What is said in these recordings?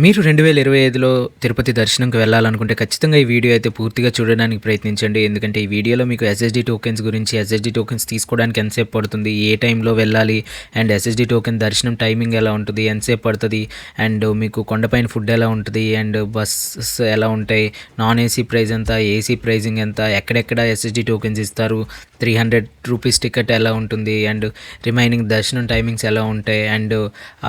మీరు 2025లో తిరుపతి దర్శనంకి వెళ్ళాలనుకుంటే ఖచ్చితంగా ఈ వీడియో అయితే పూర్తిగా చూడడానికి ప్రయత్నించండి. ఎందుకంటే ఈ వీడియోలో మీకు ఎస్ఎస్‌డి టోకెన్స్ గురించి, ఎస్ఎస్‌డి టోకెన్స్ తీసుకోవడానికి ఎంతసేపు పడుతుంది, ఏ టైంలో వెళ్ళాలి, అండ్ ఎస్ఎస్‌డి టోకెన్ దర్శనం టైమింగ్ ఎలా ఉంటుంది, ఎంతసేపు పడుతుంది, అండ్ మీకు కొండపైన ఫుడ్ ఎలా ఉంటుంది, అండ్ బస్సెస్ ఎలా ఉంటాయి, నాన్ ఏసీ ప్రైస్ ఎంత, ఏసీ ప్రైజింగ్ ఎంత, ఎక్కడెక్కడ ఎస్ఎస్‌డి టోకెన్స్ ఇస్తారు, 300 రూపీస్ టికెట్ ఎలా ఉంటుంది, అండ్ రిమైనింగ్ దర్శనం టైమింగ్స్ ఎలా ఉంటాయి, అండ్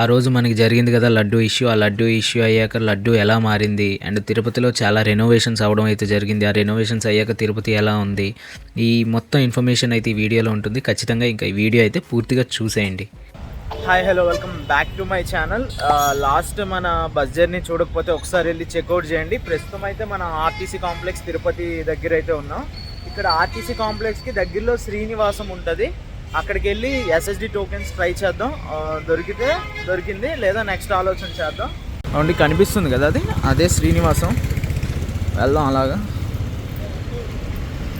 ఆ రోజు మనకి జరిగింది కదా లడ్డు ఇష్యూ, ఆ లడ్డు ఇష్యూ అయ్యాక లడ్డు ఎలా మారింది, అండ్ తిరుపతిలో చాలా రెనోవేషన్స్ అవ్వడం అయితే జరిగింది. ఆ రెనోవేషన్స్ అయ్యాక తిరుపతి ఎలా ఉంది, ఈ మొత్తం ఇన్ఫర్మేషన్ అయితే ఈ వీడియోలో ఉంటుంది. ఖచ్చితంగా ఇంకా ఈ వీడియో అయితే పూర్తిగా చూసేయండి. Hi hello welcome back to my channel. Last మన బస్ జర్నీ చూడకపోతే ఒకసారి వెళ్ళి చెక్అవుట్ చేయండి. ప్రస్తుతం అయితే మన ఆర్టీసీ కాంప్లెక్స్ తిరుపతి దగ్గర అయితే ఉన్నాం. ఇక్కడ ఆర్టీసీ కాంప్లెక్స్కి దగ్గరలో శ్రీనివాసం ఉంటుంది. అక్కడికి వెళ్ళి ఎస్ఎస్డి టోకెన్స్ ట్రై చేద్దాం. దొరికితే దొరికింది, లేదా నెక్స్ట్ ఆలోచన చేద్దాం. అవునండి, కనిపిస్తుంది కదా అదే శ్రీనివాసం. వెళ్దాం అలాగా.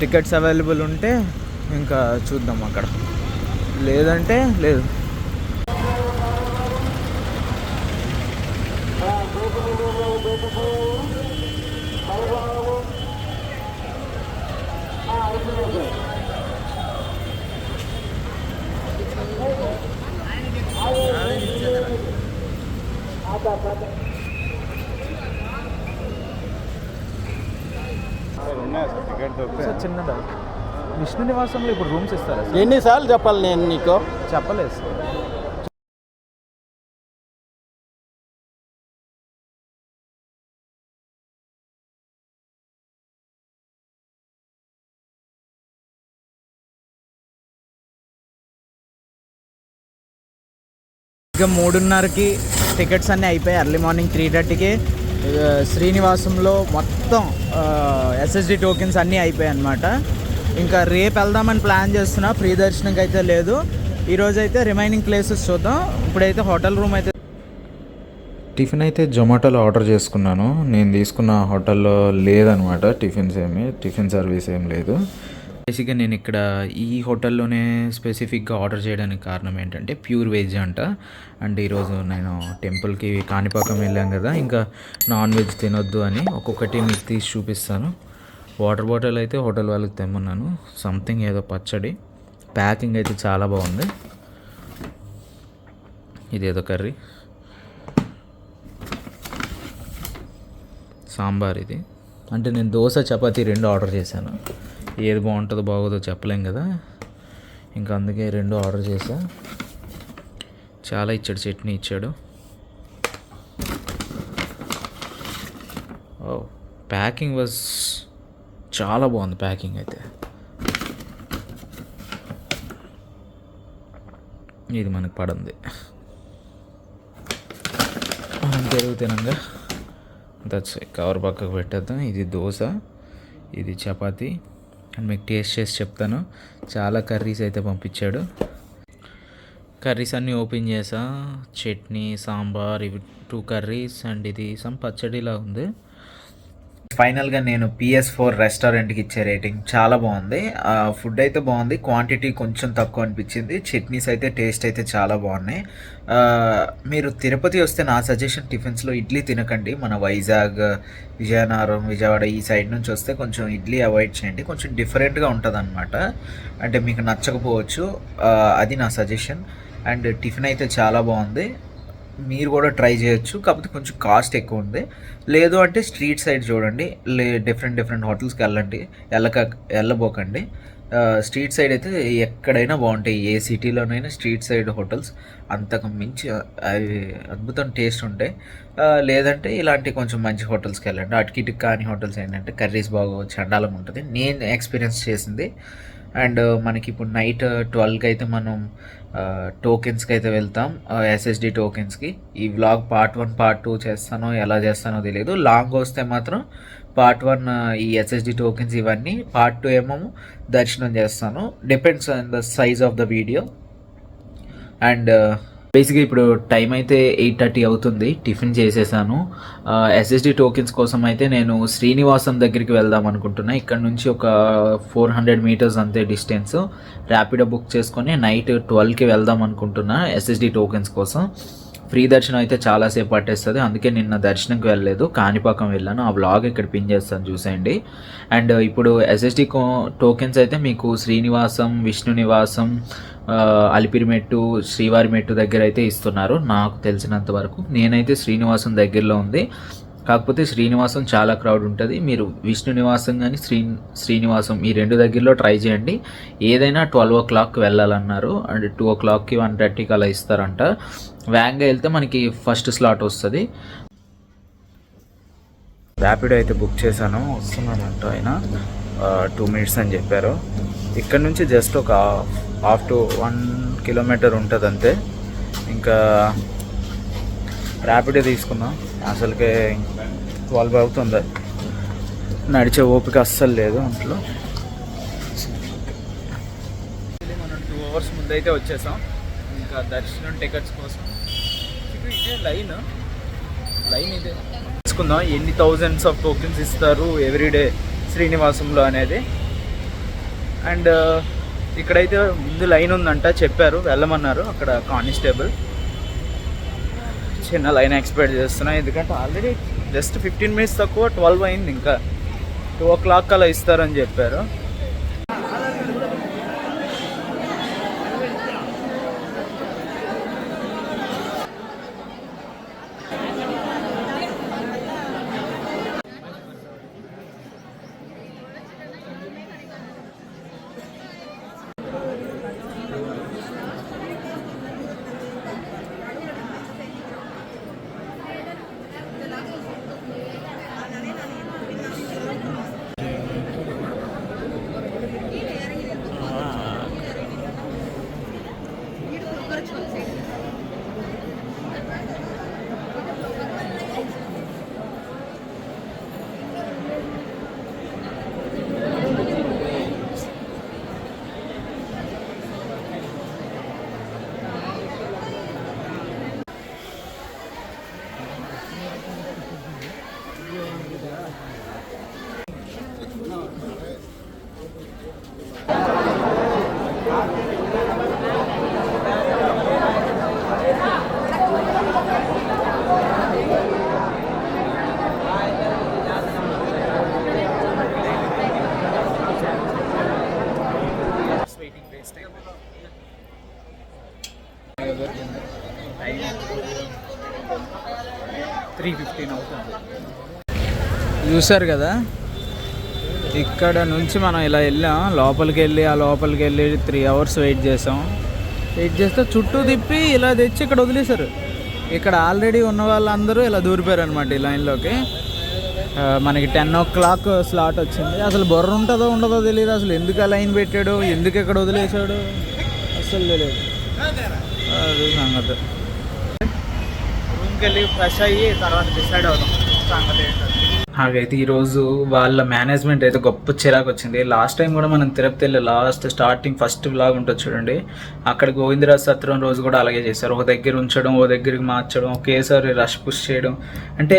టికెట్స్ అవైలబుల్ ఉంటే ఇంకా చూద్దాం, అక్కడ లేదంటే లేదు. చిన్నదా విష్ణు నివాసంలో ఇప్పుడు రూమ్స్ ఇస్తారా? ఎన్నిసార్లు చెప్పాలి నేను నీకు? చెప్పలేదు సార్. ఇక 3:30కి టికెట్స్ అన్నీ అయిపోయాయి. ఎర్లీ మార్నింగ్ 3:30కి శ్రీనివాసంలో మొత్తం ఎస్ఎస్డి టోకెన్స్ అన్నీ అయిపోయాయి అన్నమాట. ఇంకా రేపు వెళ్దామని ప్లాన్ చేస్తున్నా. ఫ్రీ దర్శనంకి అయితే లేదు. ఈరోజు అయితే రిమైనింగ్ ప్లేసెస్ చూద్దాం. ఇప్పుడైతే హోటల్ రూమ్ అయితే టిఫిన్ అయితే జొమాటోలో ఆర్డర్ చేసుకున్నాను. నేను తీసుకున్న హోటల్లో లేదనమాట టిఫిన్ సర్వీస్ ఏం లేదు. బేసిక్గా నేను ఇక్కడ ఈ హోటల్లోనే స్పెసిఫిక్గా ఆర్డర్ చేయడానికి కారణం ఏంటంటే ప్యూర్ వెజ్ అంట. అంటే ఈరోజు నేను టెంపుల్కి కాణిపాకం వెళ్ళాం కదా, ఇంకా నాన్ వెజ్ తినొద్దు అని ఒక్కొక్కటి మీకు తీసి చూపిస్తాను. వాటర్ బాటిల్ అయితే హోటల్ వాళ్ళకి తెమ్మన్నాను. సంథింగ్ ఏదో పచ్చడి, ప్యాకింగ్ అయితే చాలా బాగుంది. ఇదేదో కర్రీ, సాంబార్. ఇది అంటే నేను దోశ చపాతీ 2 ఆర్డర్ చేశాను. ఏది బాగుంటుందో బాగోదో చెప్పలేం కదా, ఇంకా అందుకే 2 ఆర్డర్ చేశా. చాలా ఇచ్చాడు, చట్నీ ఇచ్చాడు. ఓ, ప్యాకింగ్ వాజ్ చాలా బాగుంది. ప్యాకింగ్ అయితే ఇది మనకు పడింది. మనం పెరుగు తినంగా దట్స్ కవర్ పక్కకు పెట్టేద్దాం. ఇది దోశ, ఇది చపాతీ. అండ్ మీకు టేస్ట్ చేసి చెప్తాను. చాలా కర్రీస్ అయితే పంపించాడు. కర్రీస్ అన్నీ ఓపెన్ చేసా. చట్నీ, సాంబార్, ఇవి 2 కర్రీస్ అండ్ ఇది సమ్ పచ్చడిలా ఉంది. ఫైనల్గా నేను PS4 రెస్టారెంట్కి ఇచ్చే రేటింగ్ చాలా బాగుంది. ఫుడ్ అయితే బాగుంది, క్వాంటిటీ కొంచెం తక్కువ అనిపించింది. చట్నీస్ అయితే టేస్ట్ అయితే చాలా బాగున్నాయి. మీరు తిరుపతి వస్తే నా సజెషన్ టిఫిన్స్లో ఇడ్లీ తినకండి. మన వైజాగ్, విజయనగరం, విజయవాడ ఈ సైడ్ నుంచి వస్తే కొంచెం ఇడ్లీ అవాయిడ్ చేయండి. కొంచెం డిఫరెంట్గా ఉంటుంది అనమాట. అంటే మీకు నచ్చకపోవచ్చు, అది నా సజెషన్. అండ్ టిఫిన్ అయితే చాలా బాగుంది, మీరు కూడా ట్రై చేయొచ్చు. కాకపోతే కొంచెం కాస్ట్ ఎక్కువ ఉంది. లేదు అంటే స్ట్రీట్ సైడ్ చూడండి, డిఫరెంట్ హోటల్స్కి వెళ్ళబోకండి. స్ట్రీట్ సైడ్ అయితే ఎక్కడైనా బాగుంటాయి. ఏ సిటీలోనైనా స్ట్రీట్ సైడ్ హోటల్స్ అంతకు మించి అవి అద్భుతం టేస్ట్ ఉంటాయి. లేదంటే ఇలాంటి కొంచెం మంచి హోటల్స్కి వెళ్ళండి. అటుకిటికి కాని హోటల్స్ ఏంటంటే కర్రీస్ బాగా చండాలంగా ఉంటుంది, నేను ఎక్స్పీరియన్స్ చేసింది. అండ్ మనకి ఇప్పుడు నైట్ 12కి అయితే మనం టోకెన్స్కి అయితే వెళ్తాం, ఎస్ఎస్డి టోకెన్స్కి. ఈ వ్లాగ్ పార్ట్ 1 పార్ట్ 2 చేస్తానో ఎలా చేస్తానో తెలియదు. లాంగ్ వస్తే మాత్రం పార్ట్ 1 ఈ ఎస్ఎస్డి టోకెన్స్ ఇవన్నీ, పార్ట్ 2 ఏమో దర్శనం చేస్తాను. Depends on the size of the video. And బేసిక్గా ఇప్పుడు టైం అయితే 8:30 అవుతుంది. టిఫిన్ చేసేసాను. ఎస్ఎస్డి టోకెన్స్ కోసం అయితే నేను శ్రీనివాసం దగ్గరికి వెళ్దాం అనుకుంటున్నా. ఇక్కడ నుంచి ఒక 400 మీటర్స్ అంతే డిస్టెన్స్. ర్యాపిడో బుక్ చేసుకొని నైట్ 12కి వెళ్దాం అనుకుంటున్నా ఎస్ఎస్డి టోకెన్స్ కోసం. ఫ్రీ దర్శనం అయితే చాలాసేపు పట్టేస్తుంది, అందుకే నిన్న దర్శనంకి వెళ్ళలేదు, కాణిపాకం వెళ్ళాను. ఆ వ్లాగ్ ఇక్కడ పిన్ చేస్తాను చూసేయండి. అండ్ ఇప్పుడు ఎస్ఎస్డి టోకెన్స్ అయితే మీకు శ్రీనివాసం, విష్ణు నివాసం, అలిపిరిమెట్టు, శ్రీవారి మెట్టు దగ్గర అయితే ఇస్తున్నారు నాకు తెలిసినంత వరకు. నేనైతే శ్రీనివాసం దగ్గరలో ఉంది, కాకపోతే శ్రీనివాసం చాలా క్రౌడ్ ఉంటుంది. మీరు విష్ణు నివాసం కానీ శ్రీనివాసం ఈ రెండు దగ్గరలో ట్రై చేయండి. ఏదైనా 12 o'clock వెళ్ళాలన్నారు, అండ్ 2 o'clockకి 1:30కి అలా ఇస్తారంట. వ్యాంగా వెళ్తే మనకి ఫస్ట్ స్లాట్ వస్తుంది. ర్యాపిడో అయితే బుక్ చేశాను, వస్తున్నానంట ఆయన. 2 minutes అని చెప్పారు. ఇక్కడ నుంచి జస్ట్ ఒక హాఫ్ టు 1 kilometer ఉంటుంది అంతే. ఇంకా ర్యాపిడో తీసుకున్నాం, అసలుకే 12 అవుతుంది, నడిచే ఓపిక అస్సలు లేదు ఒంట్లో. మనం 2 hours ముందైతే వచ్చేసాం. ఇంకా దర్శనం టికెట్స్ కోసం ఇదే లైన్ ఇదే తెలుసుకుందాం, ఎన్ని thousands of tokens ఇస్తారు ఎవ్రీడే శ్రీనివాసంలో అనేది. అండ్ ఇక్కడైతే ముందు లైన్ ఉందంట, చెప్పారు వెళ్ళమన్నారు అక్కడ కానిస్టేబుల్. చిన్న లైన్ ఎక్స్పెక్ట్ చేస్తున్నా, ఎందుకంటే ఆల్రెడీ జస్ట్ 15 minutes తక్కువ 12 అయింది, ఇంకా 2 o'clock అలా ఇస్తారని చెప్పారు. చూసారు కదా, ఇక్కడ నుంచి మనం ఇలా వెళ్ళాం, లోపలికి వెళ్ళి ఆ లోపలికి వెళ్ళి 3 hours వెయిట్ చేస్తే చుట్టూ తిప్పి ఇలా తెచ్చి ఇక్కడ వదిలేశారు. ఇక్కడ ఆల్రెడీ ఉన్న వాళ్ళందరూ ఇలా దూరిపోయారు అనమాట ఈ లైన్లోకి. మనకి 10 o'clock స్లాట్ వచ్చింది. అసలు బొర్ర ఉంటుందో ఉండదో తెలియదు, అసలు ఎందుకు ఆ లైన్ పెట్టాడు, ఎందుకు ఇక్కడ వదిలేశాడు అసలు తెలియదు. అది సంగతి. రూమ్కి వెళ్ళి ఫ్రెష్ అయ్యి తర్వాత డిసైడ్ అవుతాం సంగతి ఏంటో. నాకైతే ఈరోజు వాళ్ళ మేనేజ్మెంట్ అయితే గొప్ప చిరాకు వచ్చింది. లాస్ట్ టైం కూడా మనం తిరుపతి వెళ్ళి స్టార్టింగ్ ఫస్ట్ వ్లాగ్ ఉంటుంది చూడండి, అక్కడ గోవిందరాజ్ సత్రం రోజు కూడా అలాగే చేశారు. ఒక దగ్గర ఉంచడం, ఓ దగ్గరికి మార్చడం, ఒకేసారి రష్ పుష్ చేయడం. అంటే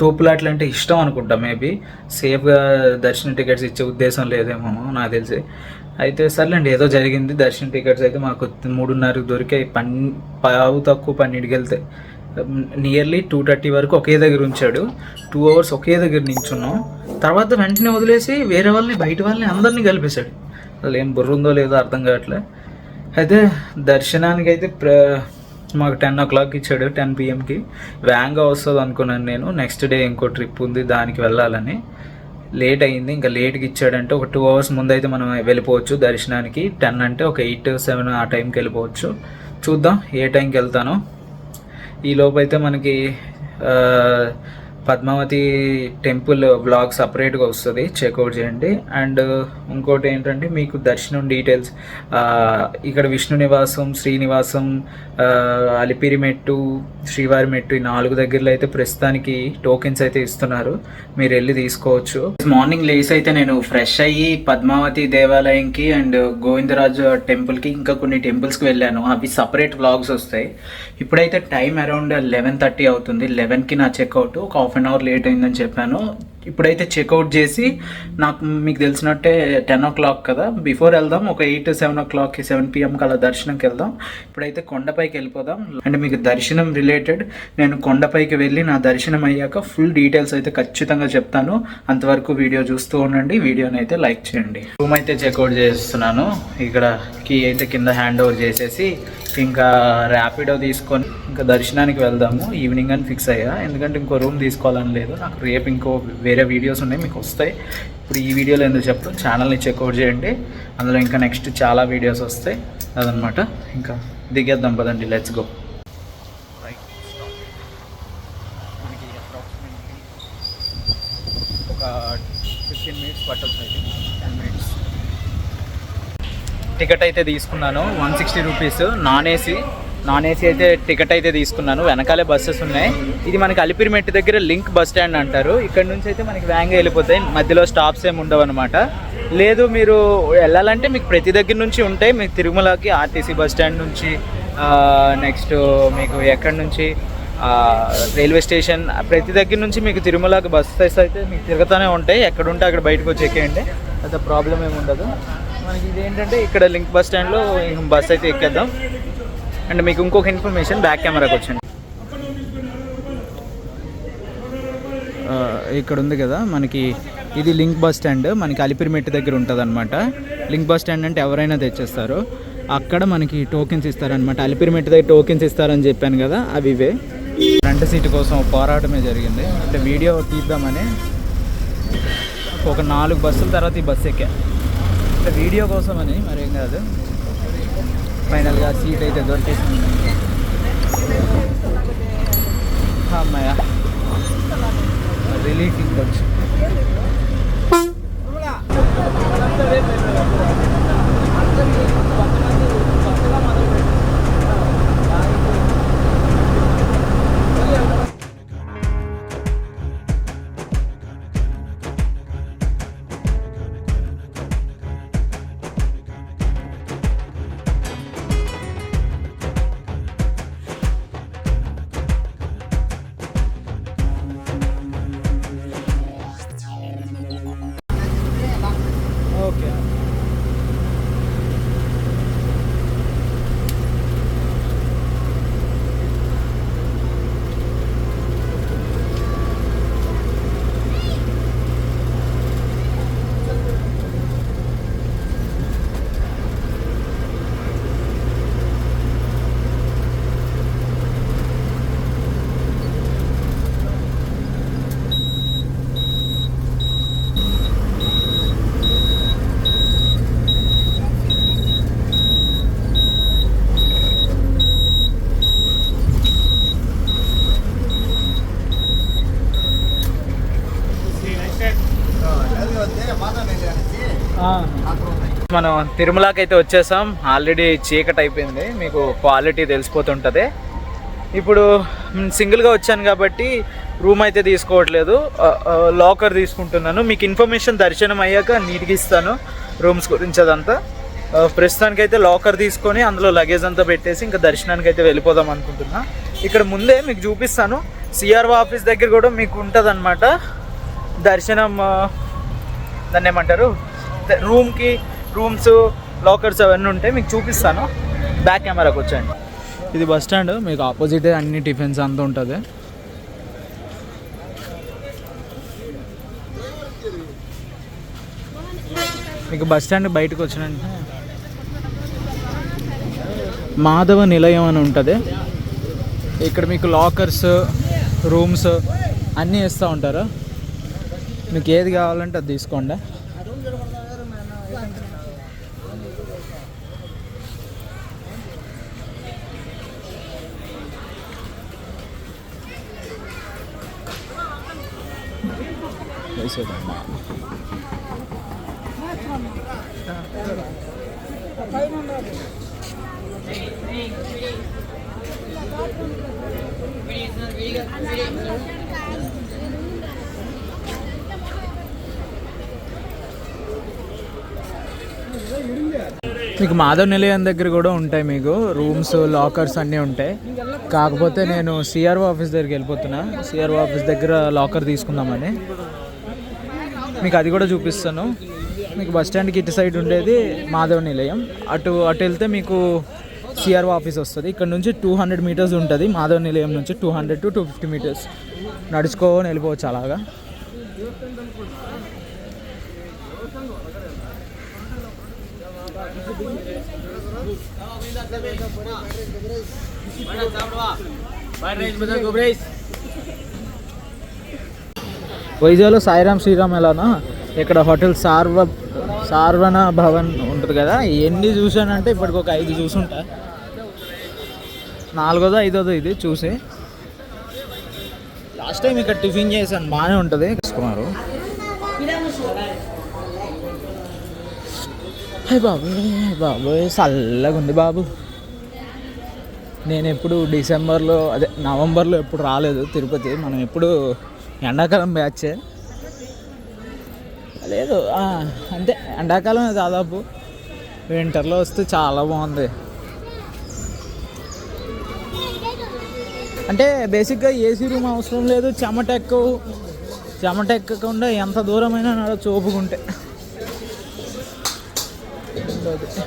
తోపులాట్లు అంటే ఇష్టం అనుకుంటా, మేబీ సేఫ్గా దర్శన టికెట్స్ ఇచ్చే ఉద్దేశం లేదేమో నాకు తెలిసి. అయితే సర్లేండి, ఏదో జరిగింది. దర్శన టికెట్స్ అయితే మాకు 3:30కి దొరికాయి. 12:10 వెళ్తే నియర్లీ 2:30 వరకు ఒకే దగ్గర ఉంచాడు. 2 hours ఒకే దగ్గర నించున్నాం. తర్వాత వెంటనే వదిలేసి వేరే వాళ్ళని, బయట వాళ్ళని అందరినీ కలిపేశాడు. అసలు ఏం బుర్ర ఉందో లేదో అర్థం కావట్లే. అయితే దర్శనానికి అయితే మాకు 10 o'clock ఇచ్చాడు, 10 PM వ్యాంగా వస్తుంది అనుకున్నాను నేను. నెక్స్ట్ డే ఇంకో ట్రిప్ ఉంది, దానికి వెళ్ళాలని. లేట్ అయింది. ఇంకా లేట్కి ఇచ్చాడంటే ఒక 2 hours ముందైతే మనం వెళ్ళిపోవచ్చు దర్శనానికి. 10 అంటే ఒక 8, 7 ఆ టైంకి వెళ్ళిపోవచ్చు. చూద్దాం ఏ టైంకి వెళ్తానో. ఈ లోపు అయితే మనకి పద్మావతి టెంపుల్ బ్లాగ్ సపరేట్గా వస్తుంది, చెక్అవుట్ చేయండి. అండ్ ఇంకోటి ఏంటంటే మీకు దర్శనం డీటెయిల్స్, ఇక్కడ విష్ణు నివాసం, శ్రీనివాసం, అలిపిరి మెట్టు, శ్రీవారి మెట్టు ఈ 4 దగ్గరలో అయితే ప్రస్తుతానికి టోకెన్స్ అయితే ఇస్తున్నారు, మీరు వెళ్ళి తీసుకోవచ్చు. మార్నింగ్ లేస్ అయితే నేను ఫ్రెష్ అయ్యి పద్మావతి దేవాలయంకి అండ్ గోవిందరాజు టెంపుల్కి ఇంకా కొన్ని టెంపుల్స్కి వెళ్ళాను. అవి సపరేట్ వ్లాగ్స్ వస్తాయి. ఇప్పుడైతే టైం అరౌండ్ 11:30 అవుతుంది. 11కి నా చెక్అవుట్. ఒక హాఫ్ అన్ అవర్ లేట్ అయిందని చెప్పాను. ఇప్పుడైతే చెక్అవుట్ చేసి నాకు మీకు తెలిసినట్టే 10 o'clock కదా, బిఫోర్ వెళ్దాం, ఒక 8 7 o'clock 7 PM అలా దర్శనంకి వెళ్దాం. ఇప్పుడైతే కొండపైకి వెళ్ళిపోదాం. అంటే మీకు దర్శనం రిలేటెడ్ నేను కొండపైకి వెళ్ళి నా దర్శనం అయ్యాక ఫుల్ డీటెయిల్స్ అయితే ఖచ్చితంగా చెప్తాను. అంతవరకు వీడియో చూస్తూ ఉండండి. వీడియోని అయితే లైక్ చేయండి. రూమ్ అయితే చెక్అవుట్ చేస్తున్నాను. ఇక్కడ కీ అయితే కింద హ్యాండ్ ఓవర్ చేసేసి ఇంకా ర్యాపిడో తీసుకొని ఇంకా దర్శనానికి వెళ్దాము. ఈవినింగ్ అని ఫిక్స్ అయ్యా, ఎందుకంటే ఇంకో రూమ్ తీసుకోవాలని లేదు నాకు. రేపు ఇంకో వేరే వీడియోస్ ఉన్నాయి, మీకు వస్తాయి. ఇప్పుడు ఈ వీడియోలో ఎందుకు చెప్పడం, ఛానల్ని చెక్అవుట్ చేయండి, అందులో ఇంకా నెక్స్ట్ చాలా వీడియోస్ వస్తాయి. అదనమాట. ఇంకా దిగేద్దాం పదండి, లెట్స్ గో. ఒక 15 minutes పట్టొచ్చు, 10 minutes. టికెట్ అయితే తీసుకున్నాను, 160 రూపీస్. నాన్ ఏసీ అయితే టికెట్ అయితే తీసుకున్నాను. వెనకాలే బస్సెస్ ఉన్నాయి. ఇది మనకి అలిపిరిమెట్టు దగ్గర లింక్ బస్ స్టాండ్ అంటారు. ఇక్కడ నుంచి అయితే మనకి వేగంగా వెళ్ళిపోతాయి, మధ్యలో స్టాప్స్ ఏమి ఉండవు అనమాట. లేదు మీరు వెళ్ళాలంటే మీకు ప్రతి దగ్గర నుంచి ఉంటాయి. మీకు తిరుమలకి ఆర్టీసీ బస్ స్టాండ్ నుంచి, నెక్స్ట్ మీకు ఎక్కడి నుంచి రైల్వే స్టేషన్, ప్రతి దగ్గర నుంచి మీకు తిరుమలకి బస్సెస్ అయితే మీకు తిరుగుతూనే ఉంటాయి. ఎక్కడ ఉంటే అక్కడ బయటకు వచ్చి ఎక్కేయండి, అంత ప్రాబ్లం ఏమి ఉండదు మనకి. ఇదేంటంటే ఇక్కడ లింక్ బస్ స్టాండ్లో బస్ అయితే ఎక్కేద్దాం. అండ్ మీకు ఇంకొక ఇన్ఫర్మేషన్, బ్యాక్ కెమెరాకి వచ్చండి. ఇక్కడ ఉంది కదా మనకి, ఇది లింక్ బస్ స్టాండ్ మనకి అలిపిరిమెట్టు దగ్గర ఉంటుంది అనమాట. లింక్ బస్ స్టాండ్ అంటే ఎవరైనా తెచ్చేస్తారు. అక్కడ మనకి టోకెన్స్ ఇస్తారనమాట. అలిపిరిమెట్టు దగ్గర టోకెన్స్ ఇస్తారని చెప్పాను కదా, అవి ఇవే. ఫ్రంట్ సీట్ కోసం పోరాటమే జరిగింది. అంటే వీడియో తీద్దామని ఒక 4 బస్సుల తర్వాత ఈ బస్సు ఎక్కా. వీడియో కోసం అని మరేం కాదు. ఫైనల్గా సీట్ అయితే దొరికేసింది. అమ్మాయ రిలీఫ్ ఇంకొచ్చు. ఓకే, మనం తిరుమలకి అయితే వచ్చేసాం. ఆల్రెడీ చీకటి అయిపోయింది, మీకు క్వాలిటీ తెలిసిపోతుంటుంది. ఇప్పుడు సింగిల్గా వచ్చాను కాబట్టి రూమ్ అయితే తీసుకోవట్లేదు, లాకర్ తీసుకుంటున్నాను. మీకు ఇన్ఫర్మేషన్ దర్శనం అయ్యాక నీట్గా ఇస్తాను రూమ్స్ గురించి అదంతా. ప్రస్తుతానికైతే లాకర్ తీసుకొని అందులో లగేజ్ అంతా పెట్టేసి ఇంకా దర్శనానికి అయితే వెళ్ళిపోదాం అనుకుంటున్నా. ఇక్కడ ముందే మీకు చూపిస్తాను, సిఆర్ఓ ఆఫీస్ దగ్గర కూడా మీకు ఉంటుంది అనమాట దర్శనం. దాన్ని ఏమంటారు, రూమ్స్ లాకర్స్ అవన్నీ ఉంటాయి, మీకు చూపిస్తాను. బ్యాక్ కెమెరాకి వచ్చండి. ఇది బస్ స్టాండ్, మీకు ఆపోజిటే అన్ని టిఫిన్స్ అంతా ఉంటుంది. మీకు బస్ స్టాండ్ బయటకు వచ్చినంటే మాధవ నిలయం అని ఉంటుంది. ఇక్కడ మీకు లాకర్స్, రూమ్స్ అన్నీ ఇస్తూ ఉంటారు. మీకు ఏది కావాలంటే అది తీసుకోండి. మీకు మాధవ్ నిలయం దగ్గర కూడా ఉంటాయి, మీకు రూమ్స్, లాకర్స్ అన్నీ ఉంటాయి. కాకపోతే నేను సిఆర్ఓ ఆఫీస్ దగ్గరికి వెళ్ళిపోతున్నా. సిఆర్ఓ ఆఫీస్ దగ్గర లాకర్ తీసుకుందామని. మీకు అది కూడా చూపిస్తాను. మీకు బస్ స్టాండ్కి ఇటు సైడ్ ఉండేది మాధవ నిలయం, అటు వెళ్తే మీకు సిఆర్ఓ ఆఫీస్ వస్తుంది. ఇక్కడ నుంచి 200 మీటర్స్ ఉంటుంది మాధవ నిలయం నుంచి. 200 to 250 మీటర్స్ నడుచుకొని వెళ్ళిపోవచ్చు అలాగా. వైజాగ్లో సాయిరామ్ శ్రీరామ్ ఎలానా ఇక్కడ హోటల్ సార్వణ భవన్ ఉంటుంది కదా, ఎన్ని చూసానంటే ఇప్పటికి ఒక 5 చూసుంటా. 4దో 5దో ఇది చూసి. లాస్ట్ టైం ఇక్కడ టిఫిన్ చేశాను, బాగానే ఉంటుంది. తీసుకున్నారు. హై బాబోయ్ చల్లగా ఉంది బాబు. నేను ఎప్పుడు నవంబర్లో ఎప్పుడు రాలేదు తిరుపతి. మనం ఎప్పుడు ఎండాకాలం బ్యాచే లేదు, అంతే ఎండాకాలం దాదాపు. వింటర్లో వస్తే చాలా బాగుంది. అంటే బేసిక్గా ఏసీ రూమ్ అవసరం లేదు, చెమట ఎక్కకుండా ఎంత దూరమైనా నడవచ్చు ఓపుకుంటే.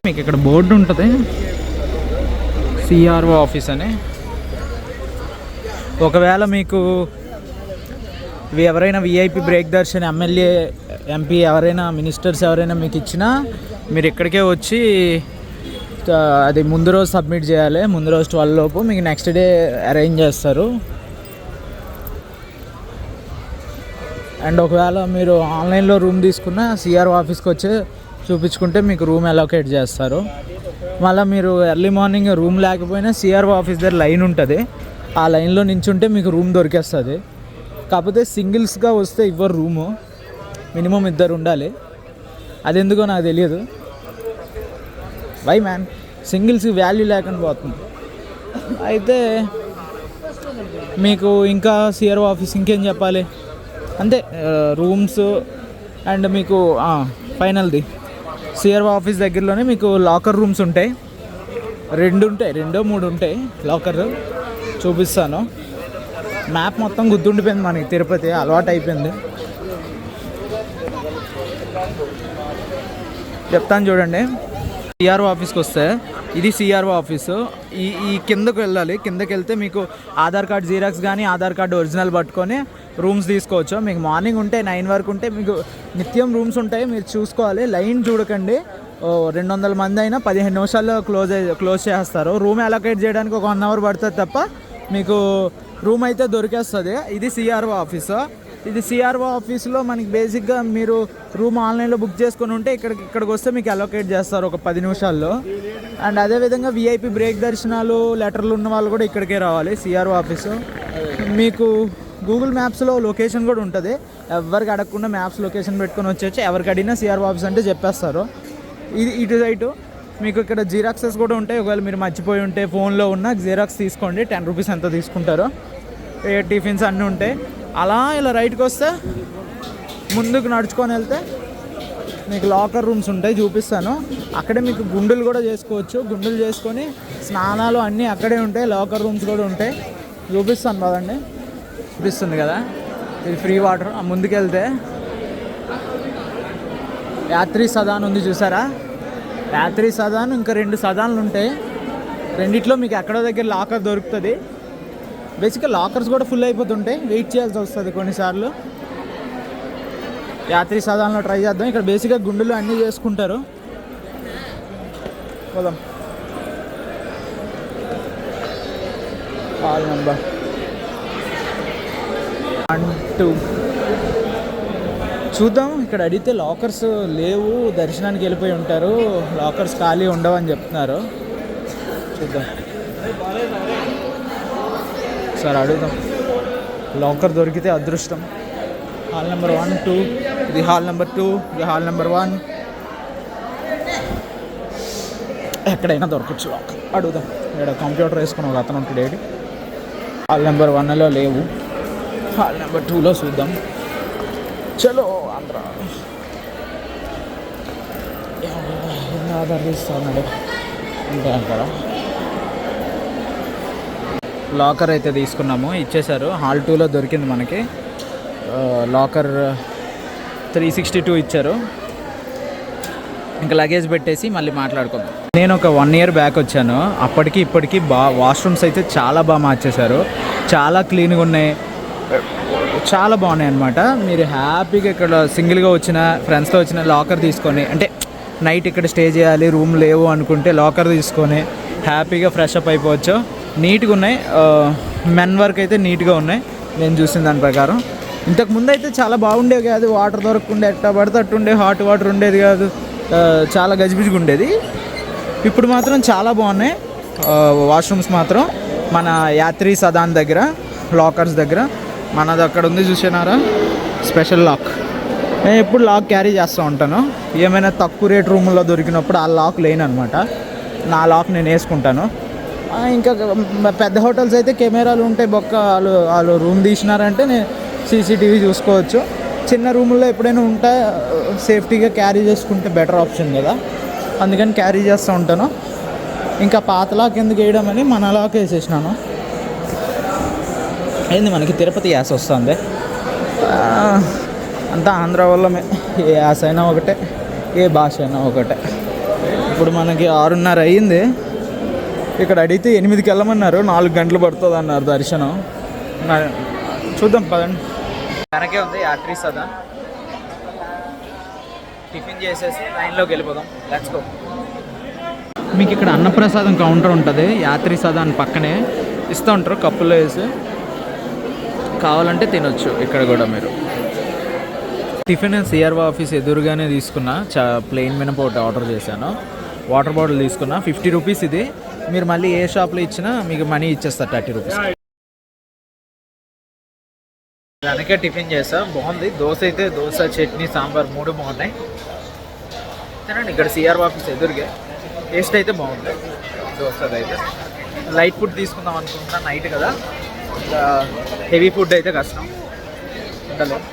మీకు ఇక్కడ బోర్డు ఉంటుంది సిఆర్ఓ ఆఫీస్ అని. ఒకవేళ మీకు ఎవరైనా VIP break Darshan MLA MP ఎవరైనా మినిస్టర్స్ ఎవరైనా మీకు ఇచ్చినా మీరు ఇక్కడికే వచ్చి అది ముందు రోజు సబ్మిట్ చేయాలి. ముందు రోజు 12 లోపు మీకు నెక్స్ట్ డే అరేంజ్ చేస్తారు. అండ్ ఒకవేళ మీరు ఆన్లైన్లో రూమ్ తీసుకున్న సిఆర్ఓ ఆఫీస్కి వచ్చి చూపించుకుంటే మీకు రూమ్ అలొకేట్ చేస్తారు. మళ్ళీ మీరు ఎర్లీ మార్నింగ్ రూమ్ లేకపోయినా సిఆర్ఓ ఆఫీస్ దగ్గర లైన్ ఉంటుంది, ఆ లైన్లో నించుంటే మీకు రూమ్ దొరికేస్తుంది. కాకపోతే సింగిల్స్గా వస్తే ఇవ్వరు రూము, మినిమం 2 ఉండాలి. అది ఎందుకో నాకు తెలియదు. వై మ్యాన్, సింగిల్స్కి వాల్యూ లేకుండా పోతుంది. అయితే మీకు ఇంకా సిఆర్ఓ ఆఫీస్ ఇంకేం చెప్పాలి, అంతే రూమ్స్. అండ్ మీకు ఫైనల్ది సిఆర్ఓ ఆఫీస్ దగ్గరలోనే మీకు లాకర్ రూమ్స్ ఉంటాయి. 2 ఉంటాయి, 2-3 ఉంటాయి లాకర్. చూపిస్తాను. మ్యాప్ మొత్తం గుర్తుండిపోయింది మనకి, తిరుపతి అలవాటు అయిపోయింది. చెప్తాను చూడండి. సిఆర్ఓ ఆఫీస్కి వస్తే ఇది సిఆర్ఓ ఆఫీసు. ఈ కిందకు వెళ్ళాలి. కిందకి వెళ్తే మీకు ఆధార్ కార్డ్ జీరాక్స్ కానీ ఆధార్ కార్డు ఒరిజినల్ పట్టుకొని రూమ్స్ తీసుకోవచ్చు. మీకు మార్నింగ్ ఉంటే 9 వరకు ఉంటే మీకు నిత్యం రూమ్స్ ఉంటాయి, మీరు చూసుకోవాలి. లైన్ చూడకండి. 200 మంది అయినా 15 నిమిషాల్లో క్లోజ్ చేస్తారు. రూమ్ అలొకేట్ చేయడానికి ఒక 1 అవర్ పడుతుంది తప్ప మీకు రూమ్ అయితే దొరికేస్తుంది. ఇది సిఆర్ఓ ఆఫీసు. ఇది సిఆర్ఓ ఆఫీస్లో మనకి బేసిక్గా మీరు రూమ్ ఆన్లైన్లో బుక్ చేసుకొని ఉంటే ఇక్కడికి వస్తే మీకు అలొకేట్ చేస్తారు ఒక 10 నిమిషాల్లో. అండ్ అదేవిధంగా విఐపి బ్రేక్ దర్శనాలు లెటర్లు ఉన్న వాళ్ళు కూడా ఇక్కడికే రావాలి సిఆర్ఓ ఆఫీసు. మీకు గూగుల్ మ్యాప్స్లో లొకేషన్ కూడా ఉంటుంది. ఎవరికి అడగకుండా మ్యాప్స్ లొకేషన్ పెట్టుకొని వచ్చేసి ఎవరికి అడిగినా సిఆర్ఓ ఆఫీస్ అంటే చెప్పేస్తారు. ఇది ఇటు సైటు మీకు ఇక్కడ జిరాక్సెస్ కూడా ఉంటాయి. ఒకవేళ మీరు మర్చిపోయి ఉంటే ఫోన్లో ఉన్న జిరాక్స్ తీసుకోండి, 10 రూపీస్ ఎంత తీసుకుంటారో. టిఫిన్స్ అన్నీ ఉంటాయి. అలా ఇలా రైట్కి వస్తే ముందుకు నడుచుకొని వెళ్తే మీకు లాకర్ రూమ్స్ ఉంటాయి, చూపిస్తాను. అక్కడే మీకు గుండులు కూడా చేసుకోవచ్చు. గుండులు చేసుకొని స్నానాలు అన్నీ అక్కడే ఉంటాయి. లాకర్ రూమ్స్ కూడా ఉంటాయి, చూపిస్తాను కదండి. చూపిస్తుంది కదా, ఇది ఫ్రీ వాటర్. ముందుకెళ్తే యాత్రి సదాన్ ఉంది చూసారా, యాత్రి సదాన్ ఇంకా 2 సదాన్లు ఉంటాయి. రెండిట్లో మీకు ఎక్కడో దగ్గర లాకర్ దొరుకుతుంది. బేసిక్గా లాకర్స్ కూడా ఫుల్ అయిపోతుంటాయి, వెయిట్ చేయాల్సి వస్తుంది కొన్నిసార్లు. యాత్రి సదాన్లో ట్రై చేద్దాం. ఇక్కడ బేసిక్గా గుండెలు అన్నీ చేసుకుంటారు. పోదాం. హాల్ నెంబర్ 1, 2 చూద్దాం. ఇక్కడ అడిగితే లాకర్స్ లేవు, దర్శనానికి వెళ్ళిపోయి ఉంటారు, లాకర్స్ ఖాళీ ఉండవని చెప్తున్నారు. చూద్దాం సార్, అడుగుదాం. లాకర్ దొరికితే అదృష్టం. హాల్ నెంబర్ 1, 2, ఇది హాల్ నెంబర్ 2, ఇది హాల్ నెంబర్ 1. ఎక్కడైనా దొరకచ్చు లాకర్. అడుగుదాం. ఇక్కడ కంప్యూటర్ వేసుకుని ఒక అతను ఉంటాడు. ఏడి హాల్ నెంబర్ 1లో లేవు, హాల్ నెంబర్ 2లో చూద్దాం. చలో ఆంధ్ర ఆధార్ తీస్తున్నాడు అంటే అక్కడ. లాకర్ అయితే తీసుకున్నాము, ఇచ్చేశారు. హాల్ 2లో దొరికింది మనకి లాకర్. 362 ఇచ్చారు. ఇంకా లగేజ్ పెట్టేసి మళ్ళీ మాట్లాడుకుందాం. నేను ఒక 1 year బ్యాక్ వచ్చాను. అప్పటికి ఇప్పటికి వాష్రూమ్స్ అయితే చాలా బాగా మార్చేశారు. చాలా క్లీన్గా ఉన్నాయి, చాలా బాగున్నాయి అనమాట. మీరు హ్యాపీగా ఇక్కడ సింగిల్గా వచ్చిన ఫ్రెండ్స్తో వచ్చిన లాకర్ తీసుకొని, అంటే నైట్ ఇక్కడ స్టే చేయాలి, రూమ్ లేవు అనుకుంటే లాకర్ తీసుకొని హ్యాపీగా ఫ్రెష్ అప్ అయిపోవచ్చు. నీట్గా ఉన్నాయి. మెన్ వర్క్ అయితే నీట్గా ఉన్నాయి నేను చూసిన దాని ప్రకారం. ఇంతకు ముందు అయితే చాలా బాగుండేవి కాదు, వాటర్ దొరకకుండా ఎట్టా పడితే అట్టుండే, హాట్ వాటర్ ఉండేది కాదు, చాలా గజిబిజిగా ఉండేది. ఇప్పుడు మాత్రం చాలా బాగున్నాయి వాష్రూమ్స్ మాత్రం. మన యాత్రి సదాన్ దగ్గర లాకర్స్ దగ్గర మనది అక్కడ ఉంది చూసినారా, స్పెషల్ లాక్. నేను ఎప్పుడు లాక్ క్యారీ చేస్తూ ఉంటాను. ఏమైనా తక్కువ రేట్ రూమ్లో దొరికినప్పుడు ఆ లాక్ లేనమాట, నా లాక్ నేను వేసుకుంటాను. ఇంకా పెద్ద హోటల్స్ అయితే కెమెరాలు ఉంటాయి, బొక్క వాళ్ళు రూమ్ తీసినారంటే నేను సీసీటీవీ చూసుకోవచ్చు. చిన్న రూముల్లో ఎప్పుడైనా ఉంటే సేఫ్టీగా క్యారీ చేసుకుంటే బెటర్ ఆప్షన్ కదా, అందుకని క్యారీ చేస్తూ ఉంటాను. ఇంకా పాత లాక్ ఎందుకు వేయడం అని మన లాక్ వేసేసినాను. ఏంది మనకి తిరుపతి యాస వస్తుంది, అంతా ఆంధ్ర వల్లమే. ఏ యాస అయినా ఒకటే, ఏ భాష అయినా ఒకటే. ఇప్పుడు మనకి 6:30 అయ్యింది. ఇక్కడ అడిగితే 8కి వెళ్ళమన్నారు, 4 గంటలు పడుతుంది అన్నారు దర్శనం. చూద్దాం పదండి. వెనకే ఉంది యాత్రి సదాన్. టిఫిన్ చేసేసి లైన్లోకి వెళ్ళిపోదాం. Let's go. మీకు ఇక్కడ అన్నప్రసాదం కౌంటర్ ఉంటుంది, యాత్రి సదాన్ పక్కనే ఇస్తూ ఉంటారు కప్పుల్లో వేసి. కావాలంటే తినొచ్చు ఇక్కడ కూడా మీరు. టిఫిన్ సిఆర్ఓ ఆఫీస్ ఎదురుగానే తీసుకున్నా. ప్లెయిన్ మినప ఒకటి ఆర్డర్ చేశాను. వాటర్ బాటిల్ తీసుకున్నా, 50 రూపీస్ ఇది. మీరు మళ్ళీ ఏ షాప్లో ఇచ్చినా మీకు మనీ ఇచ్చేస్తారు 30 రూపీస్. వెనకే టిఫిన్ చేసా, బాగుంది. దోశ అయితే దోశ, చట్నీ, సాంబార్ 3 బాగున్నాయి. తినండి, ఇక్కడ సిఆర్ఓ ఆఫీస్ ఎదురుగా. టేస్ట్ అయితే బాగుంది దోశ అయితే. లైట్ ఫుడ్ తీసుకుందాం అనుకుంటున్నా, నైట్ కదా, హెవీ ఫుడ్ అయితే కష్టం ఉండలేదు.